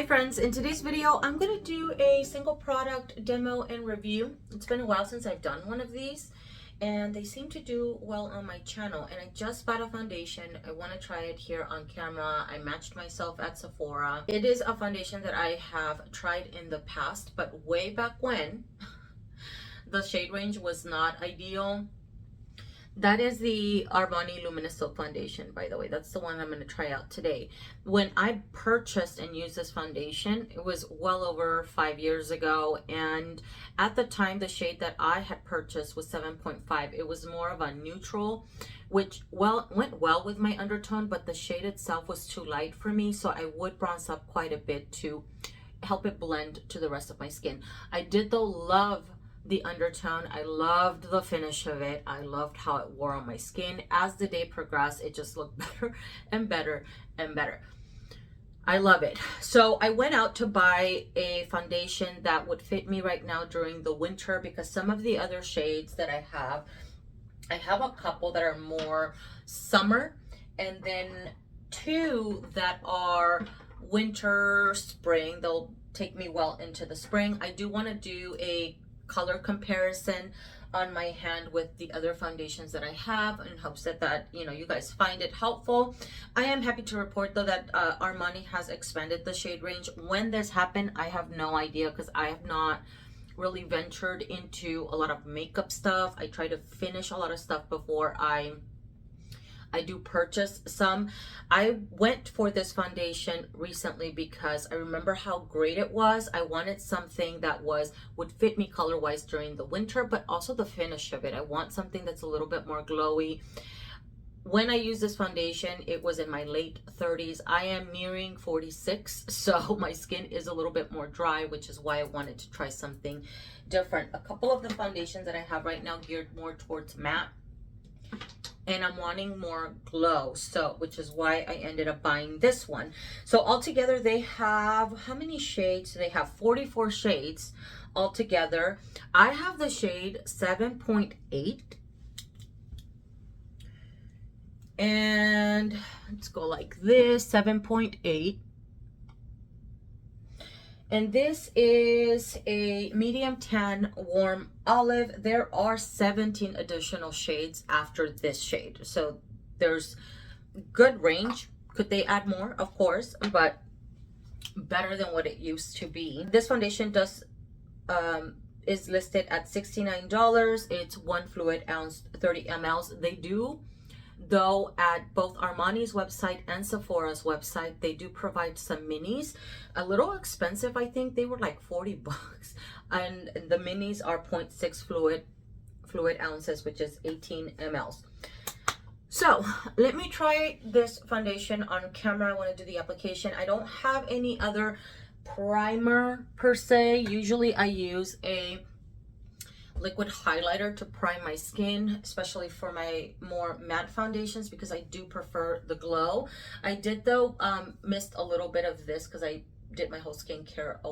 Hi friends, in today's video I'm going to do a single product demo and review. It's been a while since I've done one of these and they seem to do well on my channel, and I just bought a foundation. I want to try it here on camera. I matched myself at Sephora. It is a foundation that I have tried in the past, but way back when the shade range was not ideal. That is the Armani Luminous Silk Foundation, by the way. That's the one I'm going to try out today. When I purchased and used this foundation, it was well over 5 years ago. And at the time, the shade that I had purchased was 7.5. It was more of a neutral, which went well with my undertone, but the shade itself was too light for me. So I would bronze up quite a bit to help it blend to the rest of my skin. I did, though, love the undertone. I loved the finish of it. I loved how it wore on my skin. As the day progressed, it just looked better and better and better. I love it. So I went out to buy a foundation that would fit me right now during the winter, because some of the other shades that I have a couple that are more summer, and then two that are winter, spring. They'll take me well into the spring. I do want to do a color comparison on my hand with the other foundations that I have, in hopes that you guys find it helpful. I am happy to report, though, that Armani has expanded the shade range. When this happened, I have no idea, because I have not really ventured into a lot of makeup stuff. I try to finish a lot of stuff before I do purchase some. I went for this foundation recently because I remember how great it was. I wanted something that would fit me color wise during the winter, but also the finish of it. I want something that's a little bit more glowy. When I used this foundation, it was in my late 30s. I am nearing 46, so my skin is a little bit more dry, which is why I wanted to try something different. A couple of the foundations that I have right now geared more towards matte, and I'm wanting more glow, so which is why I ended up buying this one. So altogether they have, how many shades? They have 44 shades altogether. I have the shade 7.8, and let's go like this, 7.8. And this is a medium tan warm olive. There are 17 additional shades after this shade, so there's good range. Could they add more? Of course, but better than what it used to be. This foundation is listed at $69. It's 1 fluid ounce, 30 mLs. They do, though, at both Armani's website and Sephora's website, they do provide some minis. A little expensive, I think. They were like 40 bucks. And the minis are 0.6 fluid ounces, which is 18 mLs. So let me try this foundation on camera. I want to do the application. I don't have any other primer per se. Usually I use a liquid highlighter to prime my skin, especially for my more matte foundations, because I do prefer the glow. I did, though, missed a little bit of this because I did my whole skincare a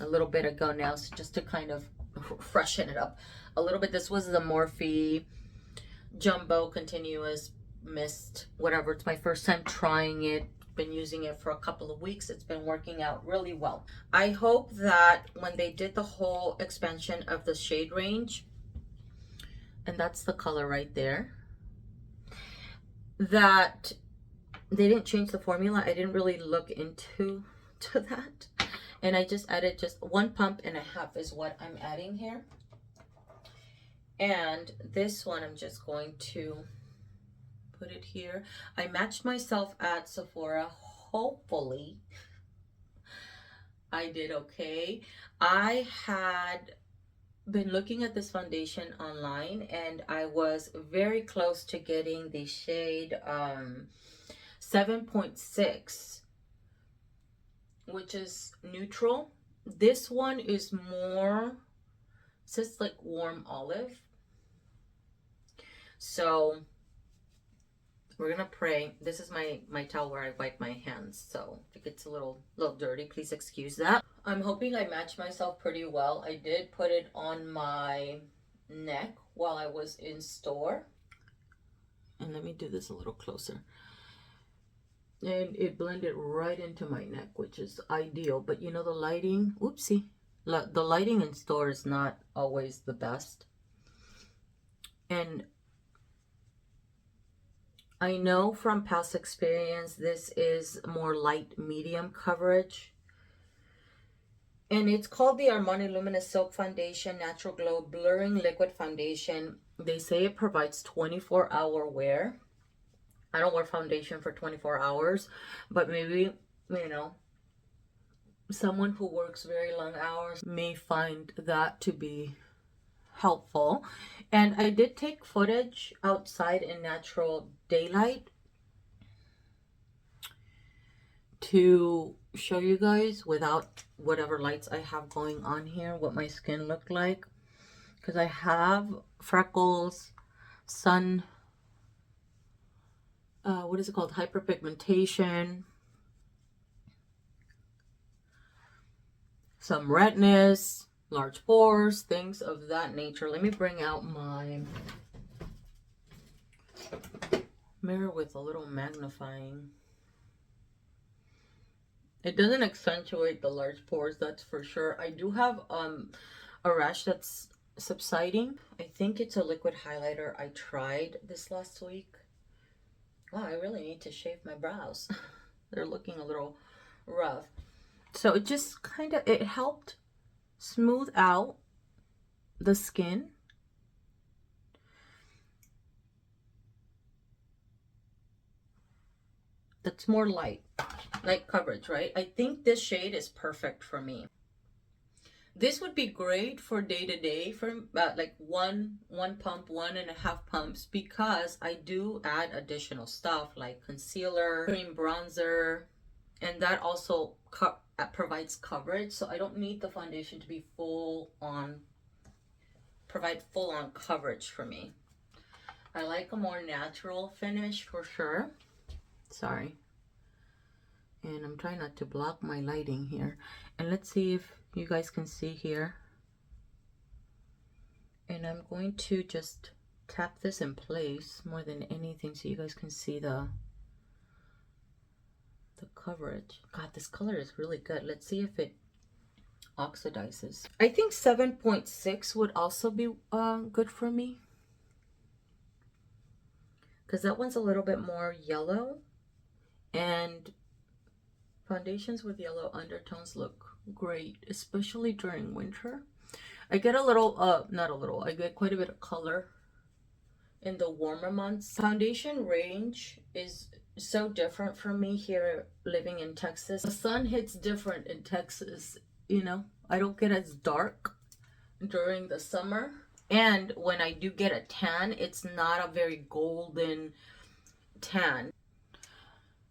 little bit ago now, so just to kind of freshen it up a little bit. This was the Morphe Jumbo Continuous Mist, whatever. It's my first time trying it. Been using it for a couple of weeks. It's been working out really well. I hope that when they did the whole expansion of the shade range, and that's the color right there, that they didn't change the formula. I didn't really look into that, and I just added just 1.5 pumps is what I'm adding here. And this one, I'm just going to put it here. I matched myself at Sephora. Hopefully I did okay. I had been looking at this foundation online, and I was very close to getting the shade 7.6, which is neutral. This one is more, it says like warm olive. So we're gonna pray. This is my towel where I wipe my hands, so if it gets a little dirty, please excuse that. I'm hoping I matched myself pretty well. I did put it on my neck while I was in store. And let me do this a little closer. And it blended right into my neck, which is ideal. But you know, the lighting, oopsie, the lighting in store is not always the best. And I know from past experience, this is more light medium coverage. And it's called the Armani Luminous Silk Foundation Natural Glow Blurring Liquid Foundation. They say it provides 24-hour wear. I don't wear foundation for 24 hours, but maybe, you know, someone who works very long hours may find that to be helpful. And I did take footage outside in natural daylight to show you guys without whatever lights I have going on here what my skin looked like, because I have freckles, sun, what is it called, hyperpigmentation, some redness, large pores, things of that nature. Let me bring out my mirror with a little magnifying. It doesn't accentuate the large pores, that's for sure. I do have a rash that's subsiding. I think it's a liquid highlighter I tried this last week. Wow, I really need to shave my brows. They're looking a little rough. So it just kind of, it helped smooth out the skin. That's more light coverage, right? I think this shade is perfect for me. This would be great for day to day, for like one pump, 1.5 pumps, because I do add additional stuff like concealer, cream bronzer, and that also provides coverage. So I don't need the foundation to be provide full on coverage for me. I like a more natural finish for sure. Sorry. And I'm trying not to block my lighting here. And let's see if you guys can see here. And I'm going to just tap this in place more than anything so you guys can see the coverage. God, this color is really good. Let's see if it oxidizes. I think 7.6 would also be good for me, because that one's a little bit more yellow, and foundations with yellow undertones look great, especially during winter. I get a little, not a little, I get quite a bit of color in the warmer months. Foundation range is so different for me here living in Texas. The sun hits different in Texas, you know. I don't get as dark during the summer. And when I do get a tan, it's not a very golden tan.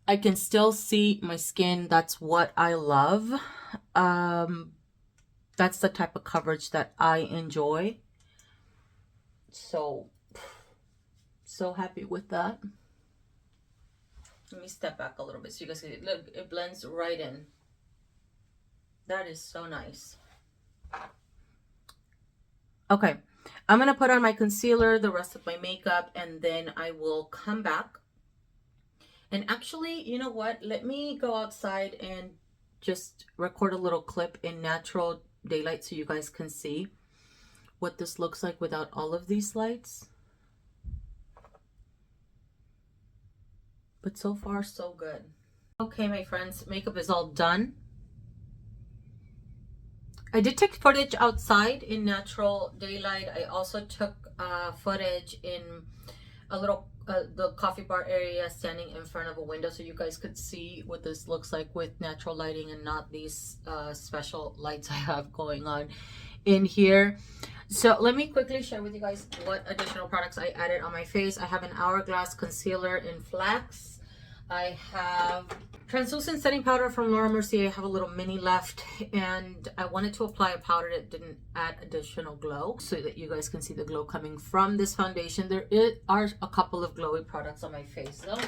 I can still see my skin. That's what I love. That's the type of coverage that I enjoy. So happy with that. Let me step back a little bit so you guys can see. Look, it blends right in. That is so nice. Okay, I'm gonna put on my concealer, the rest of my makeup, and then I will come back. And actually, you know what? Let me go outside and just record a little clip in natural daylight so you guys can see what this looks like without all of these lights. But so far, so good. Okay, my friends, makeup is all done. I did take footage outside in natural daylight. I also took footage in a little the coffee bar area, standing in front of a window so you guys could see what this looks like with natural lighting and not these special lights I have going on in here. So let me quickly share with you guys what additional products I added on my face. I have an Hourglass concealer in Flax. I have translucent setting powder from Laura Mercier. I have a little mini left, and I wanted to apply a powder that didn't add additional glow so that you guys can see the glow coming from this foundation. There are a couple of glowy products on my face though.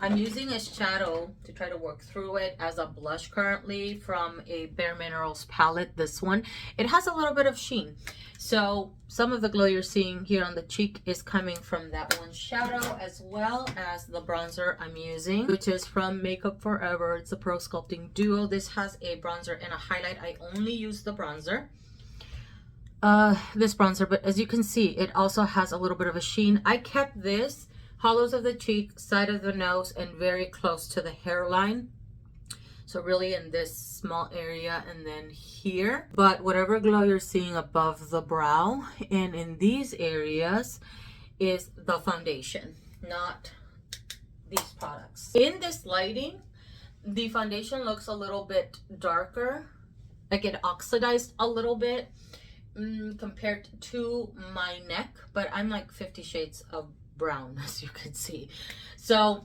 I'm using a shadow to try to work through it as a blush currently from a Bare Minerals palette. This one, it has a little bit of sheen. So some of the glow you're seeing here on the cheek is coming from that one shadow, as well as the bronzer I'm using, which is from Makeup Forever. It's a Pro Sculpting Duo. This has a bronzer and a highlight. I only use the bronzer. This bronzer, but as you can see, it also has a little bit of a sheen. I kept this hollows of the cheek, side of the nose, and very close to the hairline. So really in this small area and then here. But whatever glow you're seeing above the brow and in these areas is the foundation, not these products. In this lighting, the foundation looks a little bit darker, like it oxidized a little bit compared to my neck, but I'm like 50 shades of brown, as you can see. So,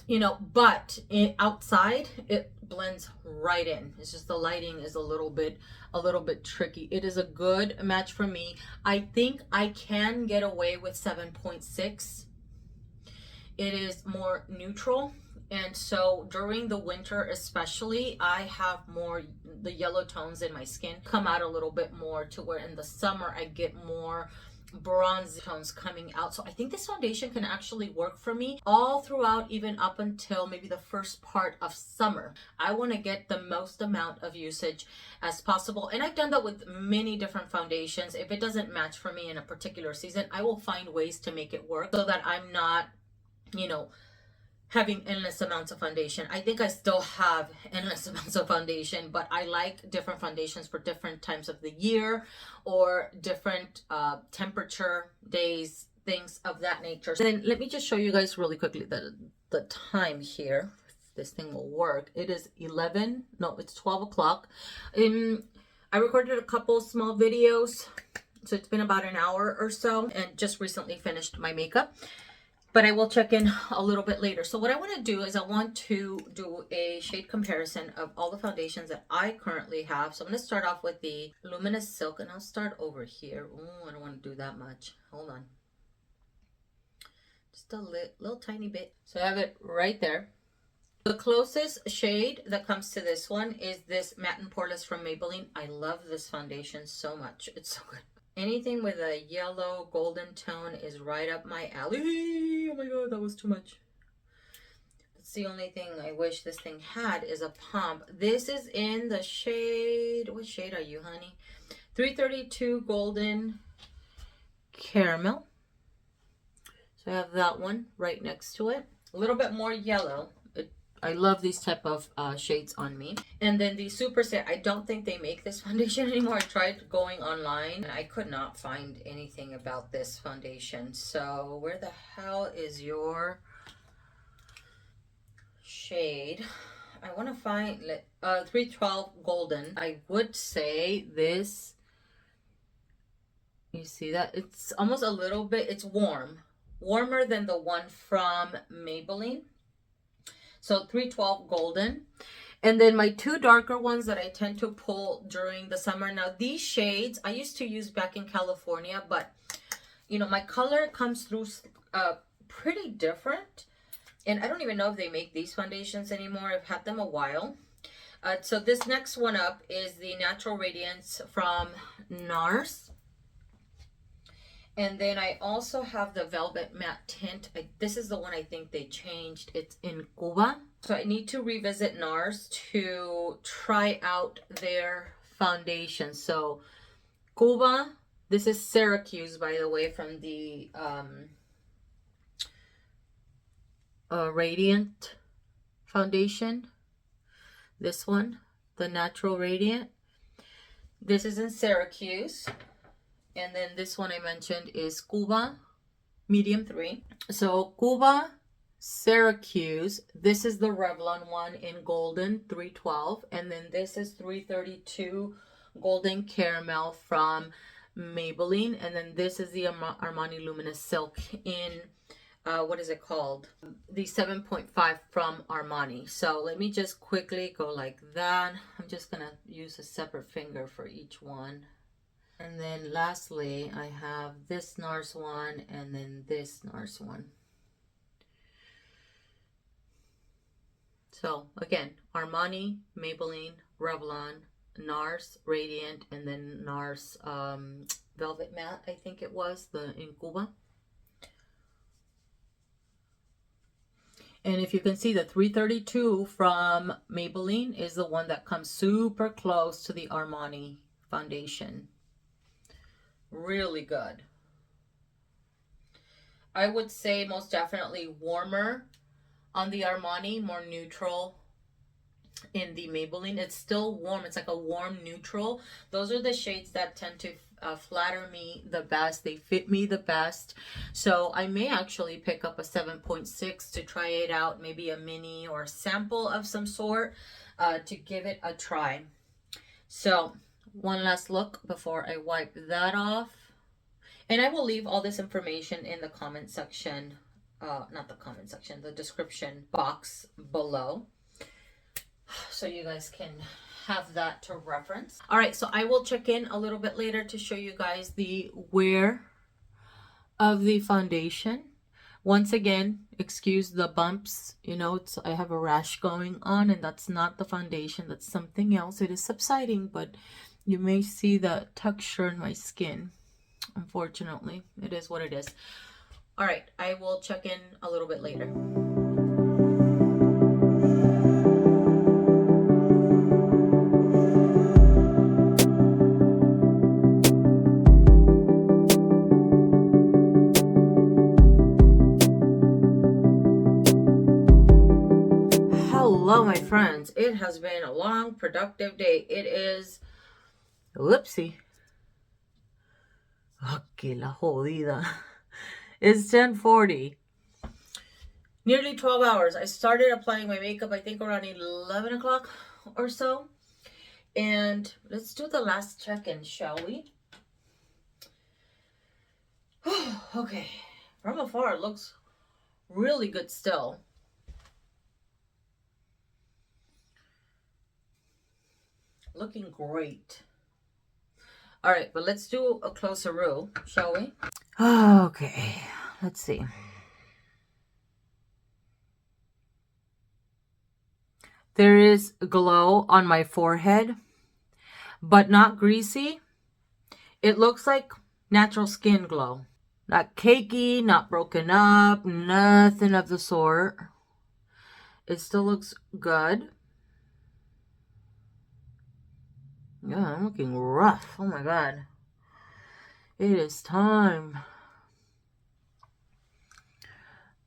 you know, but outside it blends right in. It's just the lighting is a little bit tricky. It is a good match for me. I think I can get away with 7.6. It is more neutral, and so during the winter especially, I have more the yellow tones in my skin come out a little bit more, to where in the summer I get more bronze tones coming out. So I think this foundation can actually work for me all throughout, even up until maybe the first part of summer. I want to get the most amount of usage as possible, and I've done that with many different foundations. If it doesn't match for me in a particular season, I will find ways to make it work so that I'm not, you know, having endless amounts of foundation. I think I still have endless amounts of foundation, but I like different foundations for different times of the year or different temperature days, things of that nature. So then let me just show you guys really quickly the time here. If this thing will work. It is 12 o'clock. I recorded a couple small videos, so it's been about an hour or so, and just recently finished my makeup. But I will check in a little bit later. So what I want to do is I want to do a shade comparison of all the foundations that I currently have. So I'm going to start off with the Luminous Silk, and I'll start over here. Ooh, I don't want to do that much. Hold on. Just a little tiny bit. So I have it right there. The closest shade that comes to this one is this Matte and Poreless from Maybelline. I love this foundation so much. It's so good. Anything with a yellow golden tone is right up my alley. Oh my god, that was too much. That's the only thing I wish this thing had, is a pump. This is in the shade, what shade are you, honey? 332 Golden Caramel. So I have that one right next to it. A little bit more yellow. I love these type of shades on me. And then the Superstay, I don't think they make this foundation anymore. I tried going online and I could not find anything about this foundation. So where the hell is your shade? I want to find 312 Golden. I would say this, you see that? It's almost a little bit, it's warmer than the one from Maybelline. So 312 Golden. And then my two darker ones that I tend to pull during the summer. Now these shades I used to use back in California, but you know, my color comes through pretty different. And I don't even know if they make these foundations anymore. I've had them a while. So this next one up is the Natural Radiance from NARS. And then I also have the Velvet Matte Tint. This is the one I think they changed. It's in Cuba. So I need to revisit NARS to try out their foundation. So Cuba, this is Syracuse, by the way, from the Radiant foundation. This one, the Natural Radiant. This is in Syracuse. And then this one I mentioned is Cuba, medium 3. So Cuba, Syracuse. This is the Revlon one in Golden, 312. And then this is 332 Golden Caramel from Maybelline. And then this is the Armani Luminous Silk in, what is it called? The 7.5 from Armani. So let me just quickly go like that. I'm just going to use a separate finger for each one. And then lastly, I have this NARS one and then this NARS one. So again, Armani, Maybelline, Revlon, NARS Radiant, and then NARS Velvet Matte, I think it was, the in Cuba. And if you can see, the 332 from Maybelline is the one that comes super close to the Armani foundation. Really good. I would say most definitely warmer on the Armani, more neutral in the Maybelline. It's still warm. It's like a warm neutral. Those are the shades that tend to flatter me the best. They fit me the best. So I may actually pick up a 7.6 to try it out, maybe a mini or a sample of some sort to give it a try. So one last look before I wipe that off. And I will leave all this information in the comment section, not the comment section, the description box below, so you guys can have that to reference. All right, so I will check in a little bit later to show you guys the wear of the foundation. Once again, excuse the bumps. You know, I have a rash going on, and that's not the foundation. That's something else. It is subsiding, but you may see the texture in my skin. Unfortunately, it is what it is. All right, I will check in a little bit later. Hello, my friends. It has been a long, productive day. It is, whoopsie. Okay, la jodida. It's 10:40. Nearly 12 hours. I started applying my makeup, I think around 11 o'clock or so. And let's do the last check-in, shall we? Okay. From afar, it looks really good still. Looking great. All right, but let's do a closer-oo, shall we? Okay, let's see. There is glow on my forehead, but not greasy. It looks like natural skin glow. Not cakey, not broken up, nothing of the sort. It still looks good. Yeah, I'm looking rough. Oh my god. It is time.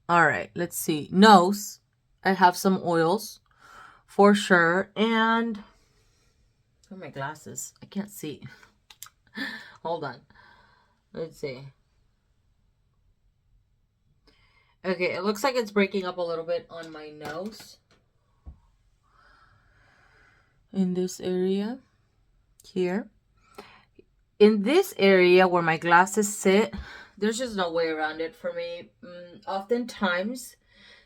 All right, let's see. Nose. I have some oils for sure. And where are my glasses? I can't see. Hold on. Let's see. Okay, it looks like it's breaking up a little bit on my nose. In this area. Here. In this area where my glasses sit, there's just no way around it for me. Oftentimes,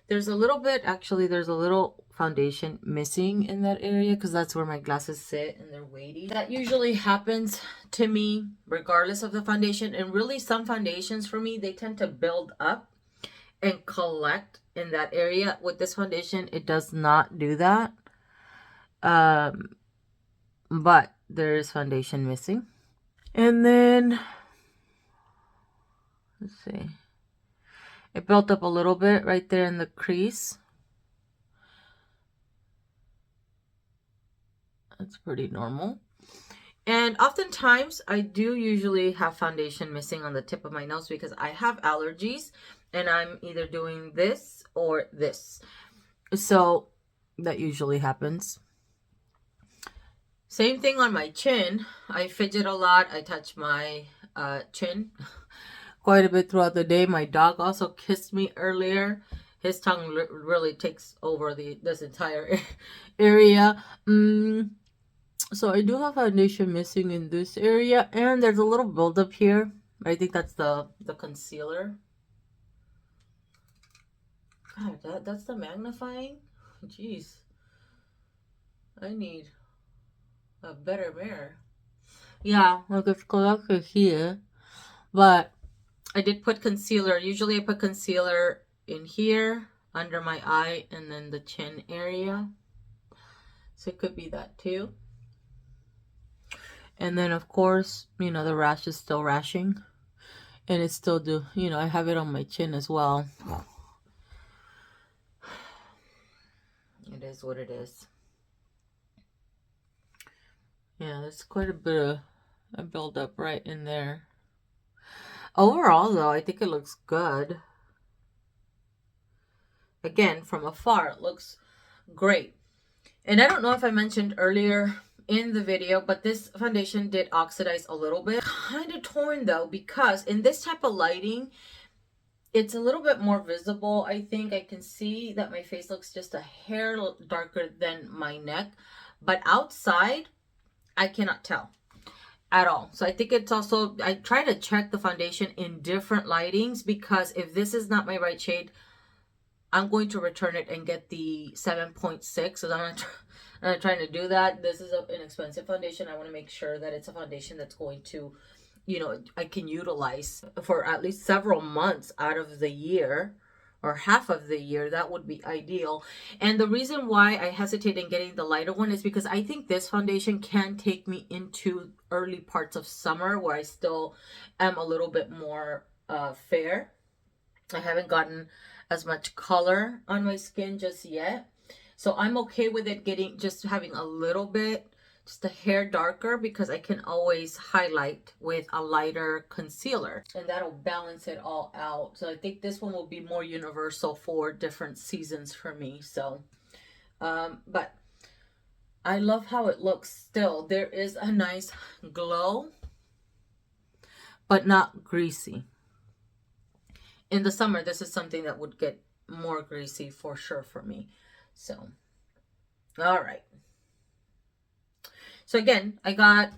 there's a little bit, actually, there's a little foundation missing in that area because that's where my glasses sit and they're weighty. That usually happens to me regardless of the foundation. And really, some foundations for me, they tend to build up and collect in that area. With this foundation, it does not do that. But there is foundation missing. And then, let's see. It built up a little bit right there in the crease. That's pretty normal. And oftentimes, I do usually have foundation missing on the tip of my nose because I have allergies. And I'm either doing this or this. So, that usually happens. Same thing on my chin. I fidget a lot. I touch my chin quite a bit throughout the day. My dog also kissed me earlier. His tongue really takes over this entire area. So I do have foundation missing in this area. And there's a little buildup here. I think that's the concealer. God, that's the magnifying? Jeez. I need a better mirror. Yeah, like it's collected here. But I did put concealer. Usually I put concealer in here under my eye and then the chin area. So it could be that too. And then of course, you know, the rash is still rashing. And it's still you know, I have it on my chin as well. It is what it is. Yeah, there's quite a bit of a buildup right in there. Overall, though, I think it looks good. Again, from afar, it looks great. And I don't know if I mentioned earlier in the video, but this foundation did oxidize a little bit. Kind of torn, though, because in this type of lighting, it's a little bit more visible. I think I can see that my face looks just a hair darker than my neck. But outside, I cannot tell at all. So I think it's also, I try to check the foundation in different lightings, because if this is not my right shade, I'm going to return it and get the 7.6. So I'm not trying to do that. This is an expensive foundation. I want to make sure that it's a foundation that's going to, you know, I can utilize for at least several months out of the year, or half of the year. That would be ideal. And the reason why I hesitate in getting the lighter one is because I think this foundation can take me into early parts of summer, where I still am a little bit more fair. I haven't gotten as much color on my skin just yet. So I'm okay with it just having a little bit, just a hair darker, because I can always highlight with a lighter concealer and that'll balance it all out. So I think this one will be more universal for different seasons for me. So, but I love how it looks still. There is a nice glow, but not greasy. In the summer, this is something that would get more greasy for sure for me. So, all right. So again, I got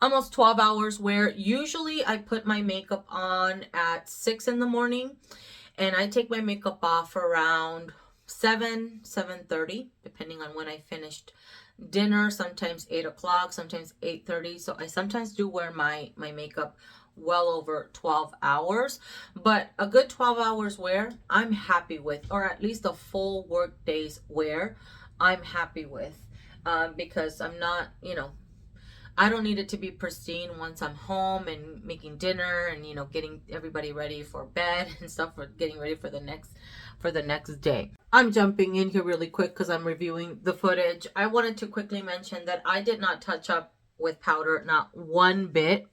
almost 12 hours wear. Usually I put my makeup on at 6 in the morning, and I take my makeup off around 7:30, depending on when I finished dinner. Sometimes 8 o'clock, sometimes 8:30. So I sometimes do wear my makeup well over 12 hours, but a good 12 hours wear I'm happy with, or at least a full work day's wear I'm happy with, because I'm not, you know, I don't need it to be pristine once I'm home and making dinner and, you know, getting everybody ready for bed and stuff, for getting ready for the next day. I'm jumping in here really quick because I'm reviewing the footage. I wanted to quickly mention that I did not touch up with powder, not one bit.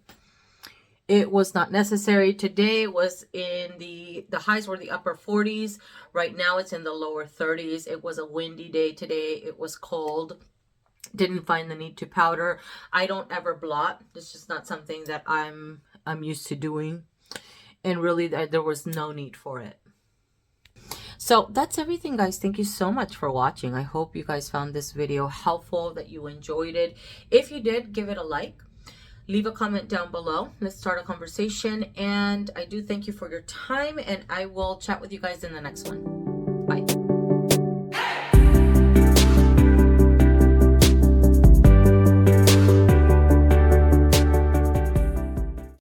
It was not necessary. Today was in the highs were the upper 40s. Right now it's in the lower 30s. It was a windy day today. It was cold. Didn't find the need to powder. I don't ever blot. It's just not something that I'm used to doing. And really there was no need for it. So that's everything, guys. Thank you so much for watching. I hope you guys found this video helpful, that you enjoyed it. If you did, give it a like. Leave a comment down below. Let's start a conversation. And I do thank you for your time, and I will chat with you guys in the next one. Bye.